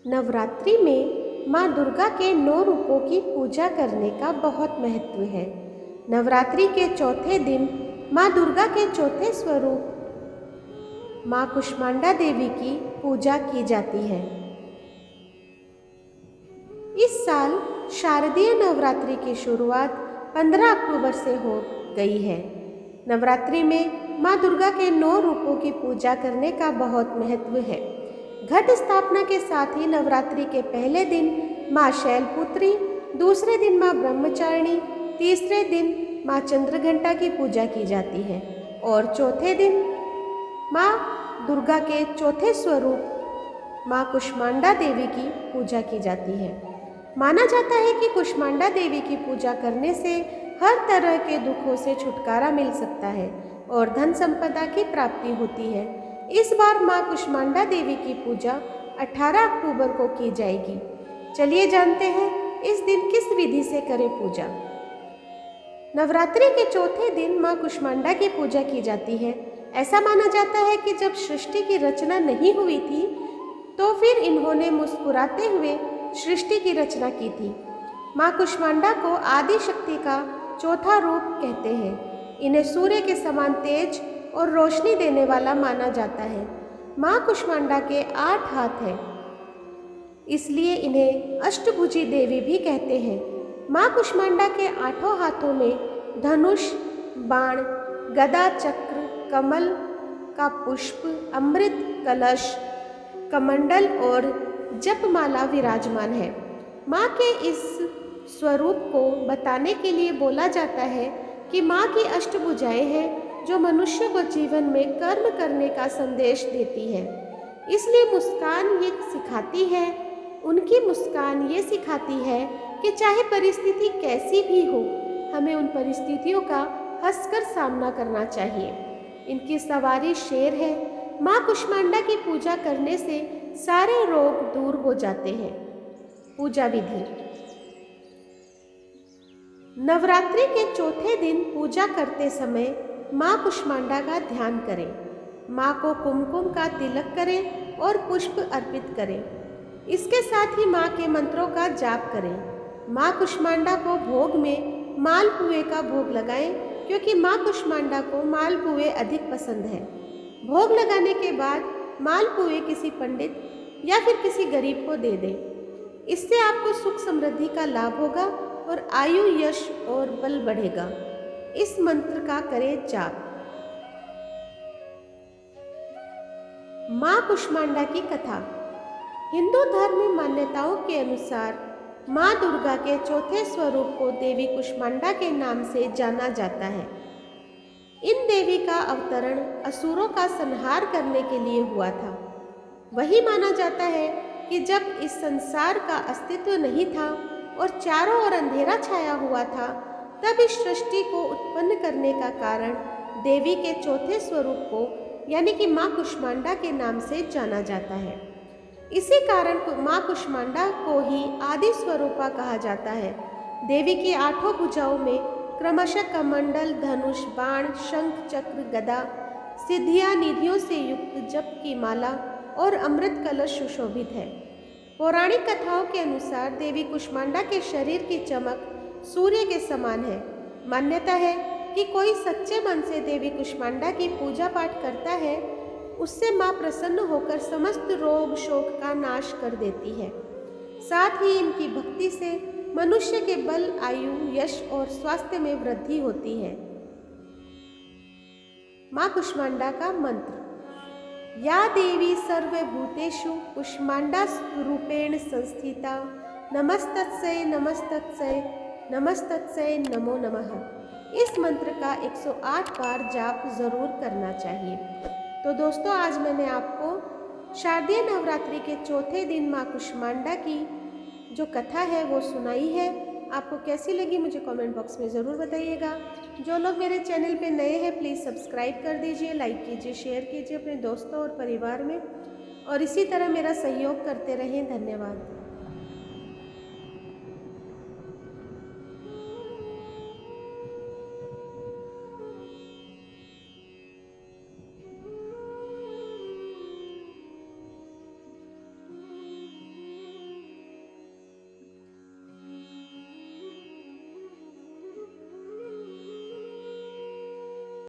नवरात्रि में माँ दुर्गा के 9 रूपों की पूजा करने का बहुत महत्व है। नवरात्रि के चौथे दिन माँ दुर्गा के चौथे स्वरूप माँ कुष्मांडा देवी की पूजा की जाती है। इस साल शारदीय नवरात्रि की शुरुआत 15 अक्टूबर से हो गई है। नवरात्रि में माँ दुर्गा के 9 रूपों की पूजा करने का बहुत महत्व है। घट स्थापना के साथ ही नवरात्रि के पहले दिन माँ शैलपुत्री, दूसरे दिन माँ ब्रह्मचारिणी, तीसरे दिन माँ चंद्रघंटा की पूजा की जाती है और चौथे दिन माँ दुर्गा के चौथे स्वरूप माँ कुष्मांडा देवी की पूजा की जाती है। माना जाता है कि कुष्मांडा देवी की पूजा करने से हर तरह के दुखों से छुटकारा मिल सकता है और धन संपदा की प्राप्ति होती है। इस बार माँ कुष्मांडा देवी की पूजा 18 अक्टूबर को की जाएगी। चलिए जानते हैं इस दिन किस विधि से करें पूजा। नवरात्रि के चौथे दिन माँ कुष्मांडा की पूजा की जाती है। ऐसा माना जाता है कि जब सृष्टि की रचना नहीं हुई थी तो फिर इन्होंने मुस्कुराते हुए सृष्टि की रचना की थी। माँ कुष्मांडा को आदि शक्ति का चौथा रूप कहते हैं। इन्हें सूर्य के समान तेज और रोशनी देने वाला माना जाता है। माँ कुष्मांडा के 8 हाथ हैं, इसलिए इन्हें अष्टभुजी देवी भी कहते हैं। माँ कुष्मांडा के 8 हाथों में धनुष, बाण, गदा, चक्र, कमल का पुष्प, अमृत कलश, कमंडल और जपमाला विराजमान है। माँ के इस स्वरूप को बताने के लिए बोला जाता है कि माँ की अष्टभुजाएं हैं जो मनुष्य को जीवन में कर्म करने का संदेश देती है। इसलिए उनकी मुस्कान ये सिखाती है कि चाहे परिस्थिति कैसी भी हो, हमें उन परिस्थितियों का हंसकर सामना करना चाहिए। इनकी सवारी शेर है। माँ कुष्मांडा की पूजा करने से सारे रोग दूर हो जाते हैं। पूजा विधि। नवरात्रि के चौथे दिन पूजा करते समय माँ कुष्मांडा का ध्यान करें। माँ को कुमकुम का तिलक करें और पुष्प अर्पित करें। इसके साथ ही माँ के मंत्रों का जाप करें। माँ कुष्मांडा को भोग में मालपुए का भोग लगाएं, क्योंकि माँ कुष्मांडा को मालपुए अधिक पसंद है। भोग लगाने के बाद मालपुए किसी पंडित या फिर किसी गरीब को दे दें। इससे आपको सुख समृद्धि का लाभ होगा और आयु, यश और बल बढ़ेगा। इस मंत्र का करें जाप। माँ कुष्मांडा की कथा। हिंदू धर्म में मान्यताओं के अनुसार माँ दुर्गा के चौथे स्वरूप को देवी कुष्मांडा के नाम से जाना जाता है। इन देवी का अवतरण असुरों का संहार करने के लिए हुआ था। वही माना जाता है कि जब इस संसार का अस्तित्व नहीं था और चारों ओर अंधेरा छाया हुआ था, तब इस सृष्टि को उत्पन्न करने का कारण देवी के चौथे स्वरूप को यानी कि माँ कुष्मांडा के नाम से जाना जाता है। इसी कारण माँ कुष्मांडा को ही आदि स्वरूपा कहा जाता है। देवी की 8 भुजाओं में क्रमशः कमंडल, धनुष, बाण, शंख, चक्र, गदा, सिद्धियां, निधियों से युक्त जप की माला और अमृत कलश सुशोभित है। पौराणिक कथाओं के अनुसार देवी कुष्मांडा के शरीर की चमक सूर्य के समान है। मान्यता है कि कोई सच्चे मन से देवी कुष्मांडा की पूजा पाठ करता है, उससे माँ प्रसन्न होकर समस्त रोग शोक का नाश कर देती है। साथ ही इनकी भक्ति से मनुष्य के बल, आयु, यश और स्वास्थ्य में वृद्धि होती है। माँ कुष्मांडा का मंत्र। या देवी सर्वभूतेषु कुष्मांडा रूपेण संस्थिता नमस्तस्यै नमस्तस्यै नमस्तस्यै नमो नमः। इस मंत्र का 108 बार जाप जरूर करना चाहिए। तो दोस्तों, आज मैंने आपको शारदीय नवरात्रि के चौथे दिन माँ कुष्मांडा की जो कथा है वो सुनाई है। आपको कैसी लगी मुझे कमेंट बॉक्स में ज़रूर बताइएगा। जो लोग मेरे चैनल पे नए हैं प्लीज़ सब्सक्राइब कर दीजिए, लाइक कीजिए, शेयर कीजिए अपने दोस्तों और परिवार में, और इसी तरह मेरा सहयोग करते रहें। धन्यवाद।